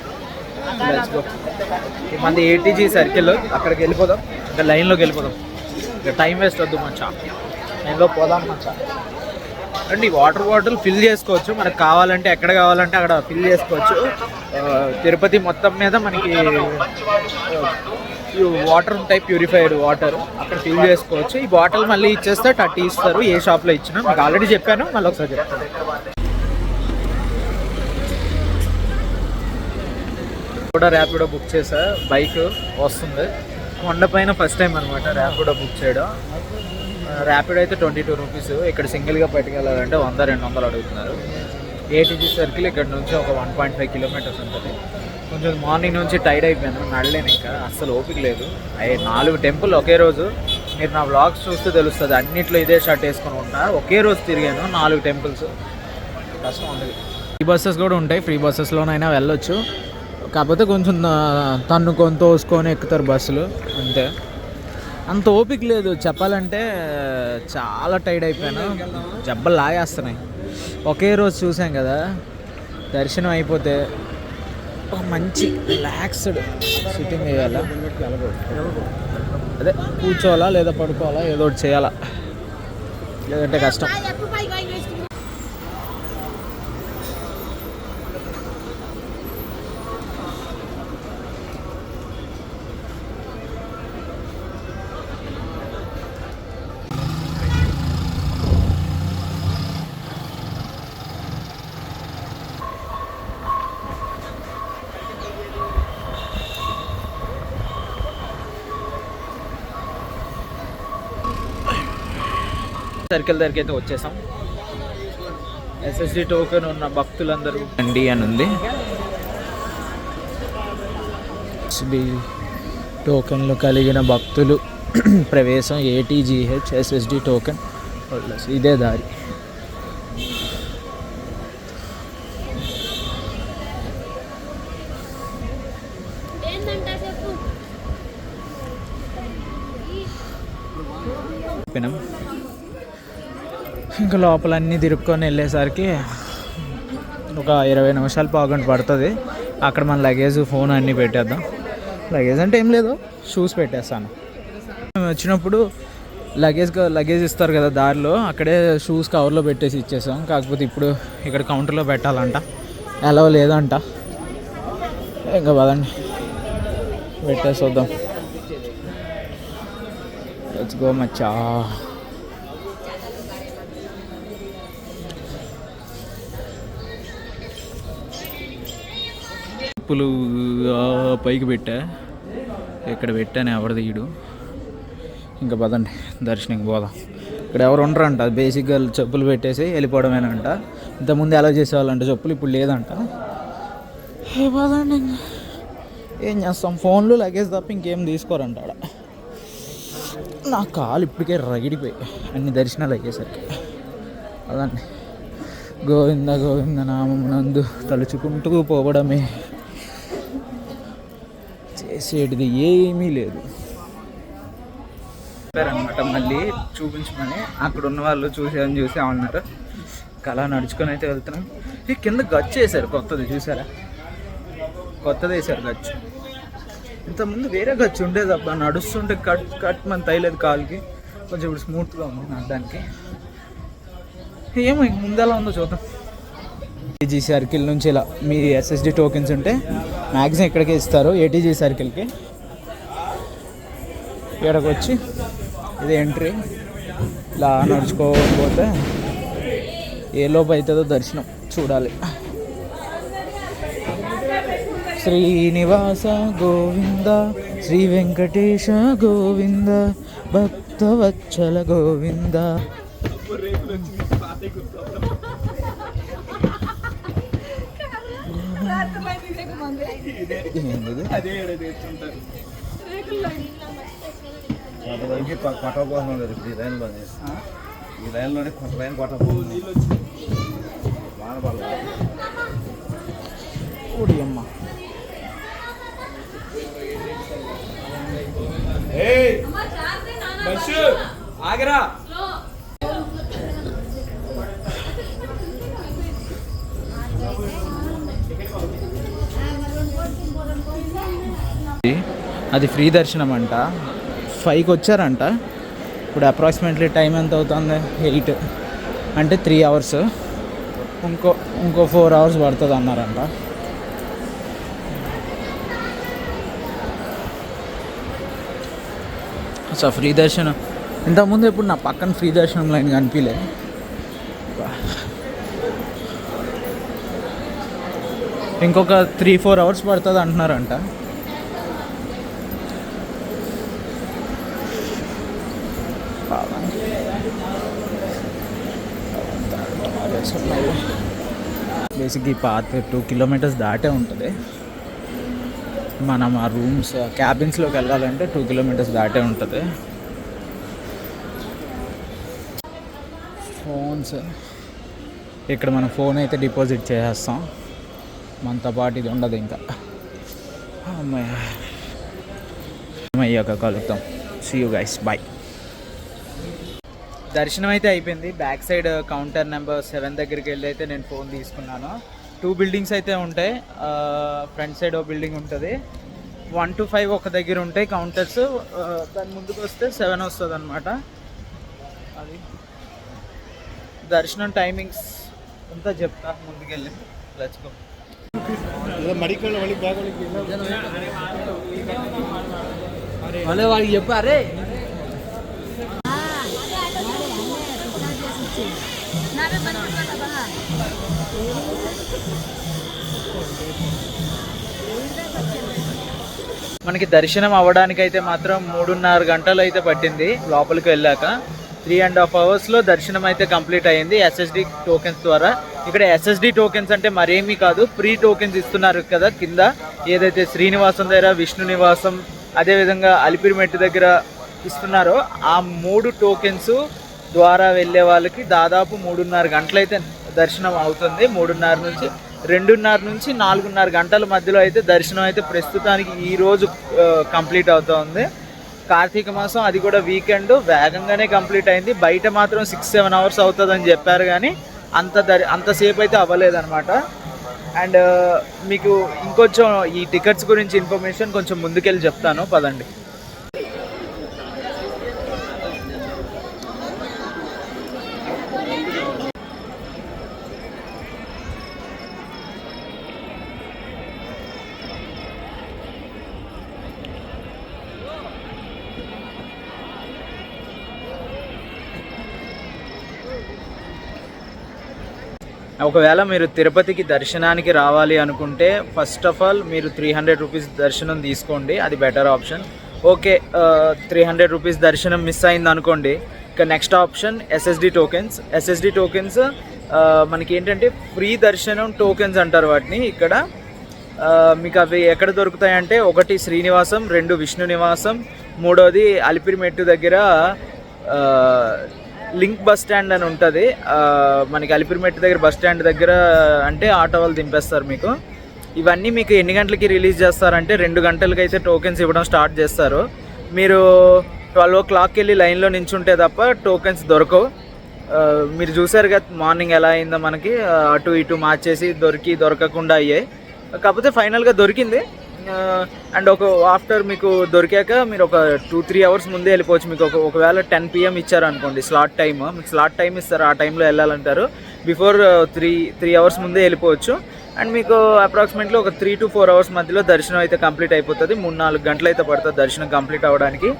ఈ మంది ఏటీజీ సర్కిల్, అక్కడికి వెళ్ళిపోదాం. ఇంకా లైన్లోకి వెళ్ళిపోదాం. ఇంకా టైం వేస్ట్ వద్దు మంచా, లైన్లో పోదాం మంచా. అండి వాటర్ బాటిల్ ఫిల్ చేసుకోవచ్చు, మనకు కావాలంటే ఎక్కడ కావాలంటే అక్కడ ఫిల్ చేసుకోవచ్చు. తిరుపతి మొత్తం మీద మనకి వాటర్ ఉంటాయి, ప్యూరిఫైడ్ వాటర్, అక్కడ ఫిల్ చేసుకోవచ్చు. ఈ బాటిల్ మళ్ళీ ఇచ్చేస్తే 30 ఇస్తారు, ఏ షాప్లో ఇచ్చినా. మీకు ఆల్రెడీ చెప్పాను, మళ్ళీ ఒకసారి చెప్తాను. కూడా ర్యాపిడో బుక్ చేసా, బైక్ వస్తుంది. కొండపైన ఫస్ట్ టైం అనమాట ర్యాపిడో బుక్ చేయడం. ర్యాపిడో అయితే 22 రూపీస్. ఇక్కడ సింగిల్గా పట్టుకెళ్ళాలంటే 100-200 అడుగుతున్నారు. ఏటీజీ సర్కిల్ ఇక్కడ నుంచి ఒక 1.5 కిలోమీటర్స్ ఉంటుంది. కొంచెం మార్నింగ్ నుంచి టైర్డ్ అయిపోయాను, నడలేను, ఇంకా అస్సలు ఓపిక లేదు. 4 టెంపుల్ ఒకే రోజు. మీరు నా వ్లాగ్స్ చూస్తే తెలుస్తుంది, అన్నిట్లో ఇదే షర్ట్ వేసుకొని ఉంటా. ఒకే రోజు తిరిగాను 4 టెంపుల్స్. కష్టం ఉండదు. ఫ్రీ బస్సెస్ కూడా ఉంటాయి, ఫ్రీ బస్సెస్లోనైనా వెళ్ళొచ్చు. కాకపోతే కొంచెం తన్నుకొని తోసుకొని ఎక్కుతారు బస్సులు, అంతే. అంత ఓపిక లేదు చెప్పాలంటే. చాలా టైర్డ్ అయిపోయాను, జబ్బలు లాగేస్తున్నాయి. ఒకే రోజు చూసాం కదా, దర్శనం అయిపోతే ఒక మంచి రిలాక్స్డ్ సిట్టింగ్ వేయాలా, అదే కూర్చోవాలా లేదా పడుకోవాలా, ఏదో ఒకటి చేయాలా, లేదంటే కష్టం. సర్కిల్ దగ్గరికి అయితే వచ్చేసాం. ఎస్ఎస్డి టోకెన్ ఉన్న భక్తులందరూ అండి అని ఉంది. ఎస్ఎస్డి టోకెన్లు కలిగిన భక్తులు ప్రవేశం ఏటీజీహెచ్ ఎస్ఎస్డి టోకెన్. ఇదే దారి. ఇంకా లోపల అన్నీ తిరుక్కొని వెళ్ళేసరికి ఒక 20 నిమిషాలు పావుగంట పడుతుంది. అక్కడ మన లగేజ్, ఫోన్ అన్నీ పెట్టేద్దాం. లగేజ్ అంటే ఏం లేదు, షూస్ పెట్టేస్తాను. మేము వచ్చినప్పుడు లగేజ్ ఇస్తారు కదా దారిలో, అక్కడే షూస్ కవర్లో పెట్టేసి ఇచ్చేసాం. కాకపోతే ఇప్పుడు ఇక్కడ కౌంటర్లో పెట్టాలంట, ఎలా లేదంట. ఇంకా పదండి. పెట్టేసి వద్దాం. లెట్స్ గో మచ్చా. చెప్పులు పైకి పెట్టా, ఇక్కడ పెట్టాను ఎవరు తీయడు. ఇంకా పదండి దర్శనంకి పోదాం. ఇక్కడ ఎవరు ఉండరంట, బేసిక్గా చెప్పులు పెట్టేసి వెళ్ళిపోవడమేనంట. ఇంతకుముందు ఎలా చేసేవాళ్ళంట చెప్పులు, ఇప్పుడు లేదంట. పదండి. ఏం చేస్తాం, ఫోన్లు లగేజ్ తప్ప ఇంకేం తీసుకోరంట ఆడ. నా కాలు ఇప్పటికే రగిడిపోయి అన్ని దర్శనాలు అయ్యేసరికి. అదండి, గోవింద గోవింద నామమునందు తలుచుకుంటూ పోవడమే, చేసేటిది ఏమీ లేదు. చెప్పారనమాట మళ్ళీ చూపించమని. అక్కడ ఉన్న వాళ్ళు చూసి అన్నారు. అలా నడుచుకొని అయితే వెళ్తున్నాం. ఈ కింద గచ్చు వేశారు కొత్తది, చూసారా? కొత్తది వేశారు గచ్చు. ఇంతకుముందు వేరే గచ్చు ఉండేది అబ్బా, నడుస్తుంటే కట్ మన తైలేదు కాలుకి. కొంచెం ఇప్పుడు స్మూత్గా ఉంది నడడానికి. ఏమో ఇంక ముందు ఎలా ఉందో చూద్దాం. ఏటీజీ సర్కిల్ నుంచి ఇలా మీ ఎస్ఎస్డి టోకెన్స్ ఉంటే మ్యాక్సిమం ఇక్కడికే ఇస్తారు, ఏటీజీ సర్కిల్కి. ఇక్కడికి వచ్చి ఇది ఎంట్రీ. ఇలా నడుచుకోకపోతే ఏ లోపు అవుతుందో దర్శనం చూడాలి. శ్రీనివాస గోవింద, శ్రీ వెంకటేశ గోవింద, భక్తవత్సల గోవింద. ఈ లైన్లోనే కొత్త లైన్ కొట్టబోతుంది. అమ్మ ఆగరా. అది ఫ్రీ దర్శనం అంట. 5కి వచ్చారంట. ఇప్పుడు అప్రాక్సిమేట్లీ టైం ఎంత అవుతుంది? 8 అంటే 3 అవర్స్. ఇంకో 4 అవర్స్ పడుతుంది అన్నారంట. సో ఫ్రీ దర్శనం ఇంతకుముందు ఇప్పుడు నా పక్కన ఫ్రీ దర్శనం లైన్ కనిపించలేదు. ఇంకొక 3-4 అవర్స్ పడుతుంది అంటున్నారంట. బేసిక్ ఈ పాత్ 2 కిలోమీటర్స్ దాటే ఉంటుంది. మనం ఆ రూమ్స్ క్యాబిన్స్లోకి వెళ్ళాలంటే 2 కిలోమీటర్స్ దాటే ఉంటుంది. ఫోన్స్ ఇక్కడ మనం ఫోన్ అయితే డిపాజిట్ చేసేస్తాం, మనతో పాటు ఇది ఉండదు ఇంకా. అయ్యాక కలుద్దాం. See you guys, bye. దర్శనం అయితే అయిపోయింది. బ్యాక్ సైడ్ కౌంటర్ నెంబర్ 7 దగ్గరికి వెళ్ళి అయితే నేను ఫోన్ తీసుకున్నాను. 2 బిల్డింగ్స్ అయితే ఉంటాయి. ఫ్రంట్ సైడ్ ఒక బిల్డింగ్ ఉంటుంది, 1 to 5 ఒక దగ్గర ఉంటాయి కౌంటర్స్. దాని ముందుకు వస్తే 7 వస్తుంది అనమాట. అది దర్శనం టైమింగ్స్ అంతా చెప్తా ముందుకెళ్ళి. Let's go. వాళ్ళకి చెప్పారే మనకి దర్శనం అవ్వడానికైతే మాత్రం 3.5 గంటలు అయితే పట్టింది. లోపలికి వెళ్ళాక 3.5 అవర్స్లో దర్శనం అయితే కంప్లీట్ అయ్యింది ఎస్ఎస్డి టోకెన్స్ ద్వారా. ఇక్కడ ఎస్ఎస్డి టోకెన్స్ అంటే మరేమీ కాదు, ఫ్రీ టోకెన్స్ ఇస్తున్నారు కదా కింద. ఏదైతే శ్రీనివాసం దగ్గర, విష్ణు నివాసం, అదేవిధంగా అలిపిరిమెట్టు దగ్గర ఇస్తున్నారో ఆ 3 టోకెన్స్ ద్వారా వెళ్ళే వాళ్ళకి దాదాపు 3.5 గంటలు అయితే దర్శనం అవుతుంది. 3.5 నుంచి 2.5 నుంచి 4.5 గంటల మధ్యలో అయితే దర్శనం అయితే ప్రస్తుతానికి ఈరోజు కంప్లీట్ అవుతుంది. కార్తీక మాసం, అది కూడా వీకెండ్, వేగంగానే కంప్లీట్ అయింది. బయట మాత్రం 6-7 అవర్స్ అవుతుందని చెప్పారు, కానీ అంతసేపు అయితే అవ్వలేదన్నమాట. అండ్ మీకు ఇంకొంచెం ఈ టికెట్స్ గురించి ఇన్ఫర్మేషన్ కొంచెం ముందుకెళ్ళి చెప్తాను, పదండి. ఒకవేళ మీరు తిరుపతికి దర్శనానికి రావాలి అనుకుంటే ఫస్ట్ ఆఫ్ ఆల్ మీరు 300 రూపీస్ దర్శనం తీసుకోండి, అది బెటర్ ఆప్షన్. ఓకే 300 రూపీస్ దర్శనం మిస్ అయింది అనుకోండి, ఇక నెక్స్ట్ ఆప్షన్ ఎస్ఎస్డి టోకెన్స్. మనకి ఏంటంటే ఫ్రీ దర్శనం టోకెన్స్ అంటారు వాటిని. ఇక్కడ మీకు అవి ఎక్కడ దొరుకుతాయంటే, ఒకటి శ్రీనివాసం, 2 విష్ణు నివాసం, 3వది అలిపిరిమెట్టు దగ్గర లింక్ బస్ స్టాండ్ అని ఉంటుంది. మనకి అలిపిరిమెట్టు దగ్గర బస్ స్టాండ్ దగ్గర అంటే ఆటో వాళ్ళు దింపేస్తారు మీకు. ఇవన్నీ మీకు ఎన్ని గంటలకి రిలీజ్ చేస్తారంటే 2 గంటలకి అయితే టోకెన్స్ ఇవ్వడం స్టార్ట్ చేస్తారు. మీరు 12 o'clockకి వెళ్ళి లైన్లో నించుంటే తప్ప టోకెన్స్ దొరకవు. మీరు చూసారు కదా మార్నింగ్ ఎలా అయిందో, మనకి అటు ఇటు మార్చేసి దొరకకుండా అయ్యాయి. కాకపోతే ఫైనల్గా దొరికింది. అండ్ ఆఫ్టర్ మీకు దొరికాక మీరు ఒక 2-3 అవర్స్ ముందే వెళ్ళిపోవచ్చు. మీకు ఒకవేళ 10 PM ఇచ్చారు అనుకోండి స్లాట్ టైమ్, మీకు స్లాట్ టైం ఇస్తారు, ఆ టైంలో వెళ్ళాలంటారు. బిఫోర్ 3 అవర్స్ ముందే వెళ్ళిపోవచ్చు. అండ్ మీకు అప్రాక్సిమేట్లీ ఒక 3 to 4 అవర్స్ మధ్యలో దర్శనం అయితే కంప్లీట్ అయిపోతుంది. 3-4 గంటలు అయితే పడుతుంది దర్శనం కంప్లీట్ అవ్వడానికి.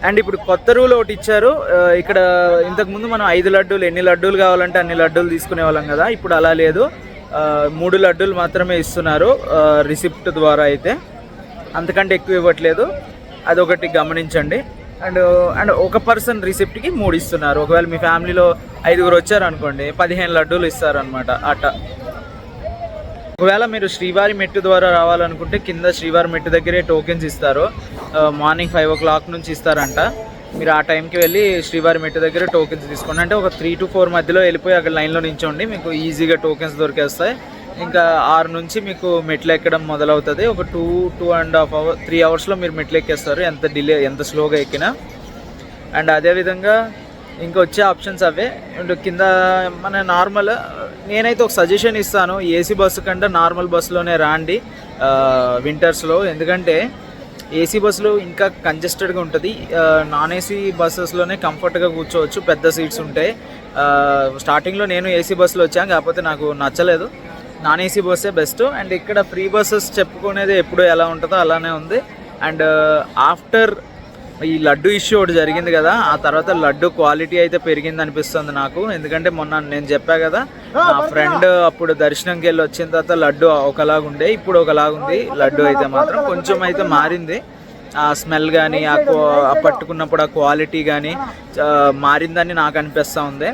అండ్ ఇప్పుడు కొత్త రూల్ ఒకటి ఇచ్చారు ఇక్కడ. ఇంతకుముందు మనం 5 లడ్డూలు, ఎన్ని లడ్డూలు కావాలంటే అన్ని లడ్డూలు తీసుకునే వాళ్ళం కదా, ఇప్పుడు అలా లేదు. 3 లడ్డూలు మాత్రమే ఇస్తున్నారు రిసిప్ట్ ద్వారా, అయితే అంతకంటే ఎక్కువ ఇవ్వట్లేదు. అదొకటి గమనించండి. అండ్ ఒక పర్సన్ రిసిప్ట్కి 3 ఇస్తున్నారు. ఒకవేళ మీ ఫ్యామిలీలో 5 వచ్చారు అనుకోండి, 15 లడ్డూలు ఇస్తారనమాట అట్ట. ఒకవేళ మీరు శ్రీవారి మెట్టు ద్వారా రావాలనుకుంటే కింద శ్రీవారి మెట్టు దగ్గరే టోకెన్స్ ఇస్తారు. మార్నింగ్ 5 o'clock నుంచి ఇస్తారంట. మీరు ఆ టైంకి వెళ్ళి శ్రీవారి మెట్టు దగ్గర టోకెన్స్ తీసుకోండి. అంటే ఒక 3 to 4 మధ్యలో వెళ్ళిపోయి అక్కడ లైన్లో నించోండి, మీకు ఈజీగా టోకెన్స్ దొరికేస్తాయి. ఇంకా 6 నుంచి మీకు మెట్లు ఎక్కడం మొదలవుతుంది. ఒక 2.5 hours 3 అవర్స్లో మీరు మెట్లు ఎక్కేస్తారు, ఎంత స్లోగా ఎక్కినా. అండ్ అదేవిధంగా ఇంకా వచ్చే ఆప్షన్స్ అవే. అండ్ కింద మన నార్మల్, నేనైతే ఒక సజెషన్ ఇస్తాను, ఏసీ బస్సు కంటే నార్మల్ బస్సులోనే రాండి వింటర్స్లో. ఎందుకంటే ఏసీ బస్సులో ఇంకా కంజెస్టెడ్గా ఉంటుంది. నాన్ ఏసీ బస్సెస్లోనే కంఫర్ట్గా కూర్చోవచ్చు, పెద్ద సీట్స్ ఉంటాయి. స్టార్టింగ్లో నేను ఏసీ బస్సులో వచ్చాను, కాకపోతే నాకు నచ్చలేదు. నాన్ ఏసీ బస్సే బెస్ట్. అండ్ ఇక్కడ ఫ్రీ బస్సెస్ చెప్పుకునేది ఎప్పుడు ఎలా ఉంటుందో అలానే ఉంది. అండ్ ఆఫ్టర్ ఈ లడ్డు ఇష్యూ ఒకటి జరిగింది కదా, ఆ తర్వాత లడ్డు క్వాలిటీ అయితే పెరిగింది అనిపిస్తుంది నాకు. ఎందుకంటే మొన్న నేను చెప్పా కదా, నా ఫ్రెండ్ అప్పుడు దర్శనంకి వెళ్ళి వచ్చిన తర్వాత లడ్డు ఒకలాగుండే, ఇప్పుడు ఒకలాగుంది. లడ్డు అయితే మాత్రం కొంచెం అయితే మారింది. ఆ స్మెల్ కానీ, ఆ పట్టుకున్నప్పుడు ఆ క్వాలిటీ కానీ మారిందని నాకు అనిపిస్తూ ఉంది.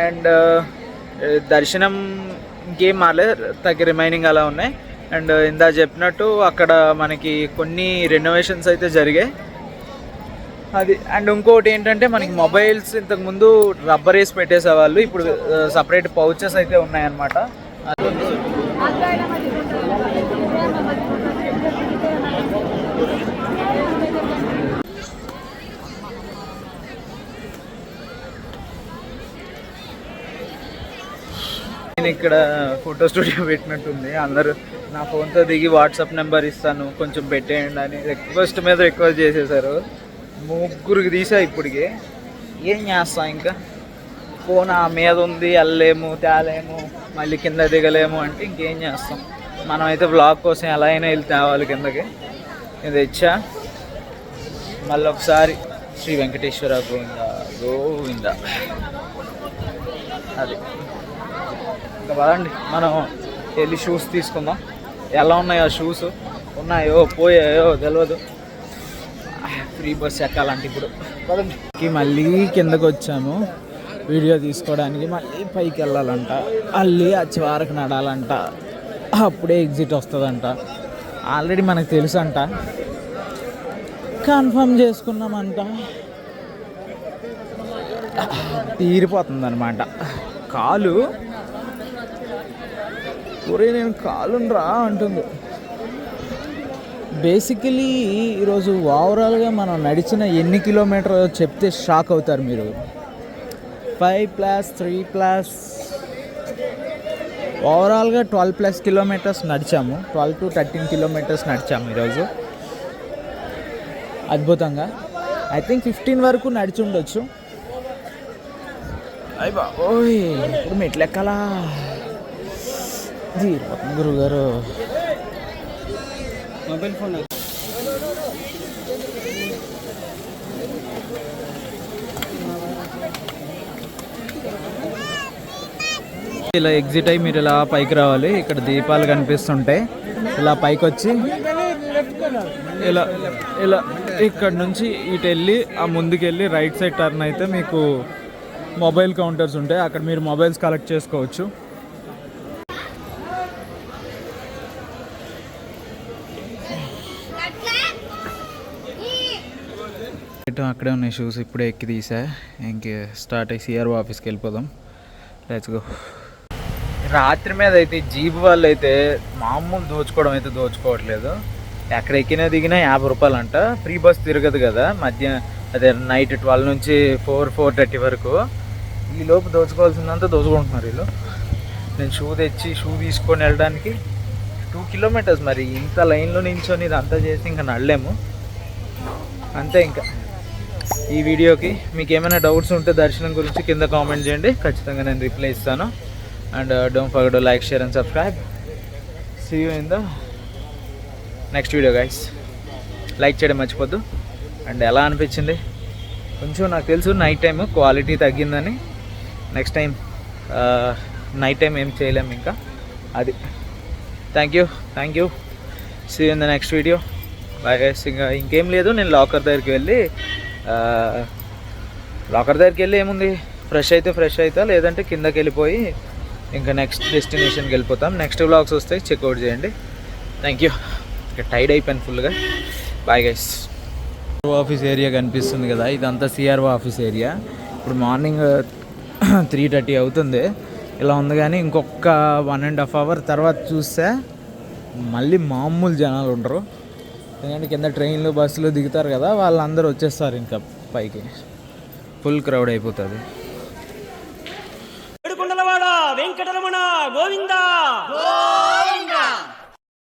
అండ్ దర్శనం ఇంకేం మారలేదు, రిమైనింగ్ అలా ఉన్నాయి. అండ్ ఇందా చెప్పినట్టు అక్కడ మనకి కొన్ని రెనోవేషన్స్ అయితే జరిగాయి అది. అండ్ ఇంకోటి ఏంటంటే మనకి మొబైల్స్ ఇంతకుముందు రబ్బర్ వేసి పెట్టేసేవాళ్ళు, ఇప్పుడు సపరేట్ పౌచెస్ అయితే ఉన్నాయన్నమాట. నేను ఇక్కడ ఫోటో స్టూడియో పెట్టినట్టుంది, అందరూ నా ఫోన్తో దిగి వాట్సాప్ నెంబర్ ఇస్తాను కొంచెం పెట్టేయండి అని రిక్వెస్ట్ మీద రిక్వెస్ట్ చేసేసారు. 3 తీసా ఇప్పటికి. ఏం చేస్తాం, ఇంకా ఫోన్ ఆ మీద ఉంది, వెళ్ళలేము తేలేము, మళ్ళీ కింద దిగలేము అంటే ఇంకేం చేస్తాం. మనమైతే వ్లాగ్ కోసం ఎలా అయినా వెళ్ళి తేవాలి కిందకి. ఇది ఇచ్చా మళ్ళీ ఒకసారి శ్రీ వెంకటేశ్వర గోవింద. అది ఇంకా పదండి మనం వెళ్ళి షూస్ తీసుకుందాం. ఎలా ఉన్నాయో షూస్, ఉన్నాయో పోయాయో తెలియదు. ఫ్రీ బస్ ఎక్కాలంటే ఇప్పుడు పదండి. మళ్ళీ కిందకు వచ్చాము వీడియో తీసుకోవడానికి. మళ్ళీ పైకి వెళ్ళాలంట, మళ్ళీ ఆ చివరకు నడాలంట, అప్పుడే ఎగ్జిట్ వస్తుందంట. ఆల్రెడీ మనకు తెలుసు అంట, కన్ఫర్మ్ చేసుకున్నామంట. తీరిపోతుంది అనమాట కాలు. ఒరే నేను కాలుండ్రా అంటుంది. బేసికలీ ఈరోజు ఓవరాల్గా మనం నడిచిన ఎన్ని కిలోమీటర్ చెప్తే షాక్ అవుతారు మీరు. 5+3+ ఓవరాల్గా 12+ కిలోమీటర్స్ నడిచాము. 12 to 13 కిలోమీటర్స్ నడిచాము ఈరోజు. అద్భుతంగా ఐ థింక్ 15 వరకు నడిచి ఉండొచ్చు. అయ్య బాబోయ్, ఇప్పుడు మెట్లు ఎక్కాలా గురుగారు. మొబైల్ ఫోన్ ఇలా ఎగ్జిట్ అయ్యి మీరు ఇలా పైకి రావాలి. ఇక్కడ దీపాలు కనిపిస్తుంటాయి. ఇలా పైకి వచ్చి ఇలా ఇలా ఇక్కడ నుంచి ఇటు వెళ్ళి ఆ ముందుకెళ్ళి రైట్ సైడ్ టర్న్ అయితే మీకు మొబైల్ కౌంటర్స్ ఉంటాయి. అక్కడ మీరు మొబైల్స్ కలెక్ట్ చేసుకోవచ్చు. అక్కడే ఉన్నాయి షూస్. ఇప్పుడే ఎక్కి తీసా. ఇంక స్టార్ట్ అయ్యి సిఆర్ఓ ఆఫీస్కి వెళ్ళిపోదాం. Let's go. రాత్రి మీద అయితే జీప్ వాళ్ళు అయితే మామూలు దోచుకోవడం అయితే దోచుకోవట్లేదు. ఎక్కడ ఎక్కినా దిగినా 50 రూపాయలు అంట. ఫ్రీ బస్ తిరగదు కదా అదే నైట్ 12 నుంచి 4-4:30 వరకు. ఈ లోపు దోచుకోవాల్సిందంతా దోచుకుంటున్నారు వీళ్ళు. నేను షూ తెచ్చి షూ తీసుకొని వెళ్ళడానికి 2 కిలోమీటర్స్. మరి ఇంత లైన్లో నించొని ఇదంతా చేసి ఇంకా నడలేము. అంతే. ఇంకా ఈ వీడియోకి మీకు ఏమైనా డౌట్స్ ఉంటే దర్శనం గురించి కింద కామెంట్ చేయండి. ఖచ్చితంగా నేను రిప్లై ఇస్తాను. And don't forget to like, share and subscribe. See you in the next video guys. Like చేయడం మర్చిపోద్దు. అండ్ ఎలా అనిపించింది కొంచెం నాకు తెలుసు నైట్ టైం క్వాలిటీ తగ్గిందని. నెక్స్ట్ టైం నైట్ టైం ఏం చేయలేము ఇంకా. అది thank you. See you in the next video. Bye guys. ఇంకా ఇంకేం లేదు. నేను లాకర్ దగ్గరికి వెళ్ళి ఏముంది ఫ్రెష్ అవుతా, లేదంటే కిందకి వెళ్ళిపోయి ఇంకా నెక్స్ట్ డెస్టినేషన్కి వెళ్ళిపోతాం. నెక్స్ట్ వ్లాగ్స్ వస్తాయి, చెక్అవుట్ చేయండి. Thank you. ఇంకా టైడ్ అయిపోయాను ఫుల్గా. Bye guys. ఆఫీస్ ఏరియా కనిపిస్తుంది కదా, ఇదంతా సిఆర్ఓ ఆఫీస్ ఏరియా. ఇప్పుడు మార్నింగ్ 3:30 అవుతుంది. ఇలా ఉంది. కానీ ఇంకొక 1.5 అవర్ తర్వాత చూస్తే మళ్ళీ మామూలు జనాలు ఉండరు. ఎందుకంటే కింద ట్రైన్లు బస్సులు దిగుతారు కదా, వాళ్ళందరూ వచ్చేస్తారు ఇంకా పైకి. ఫుల్ క్రౌడ్ అయిపోతుంది.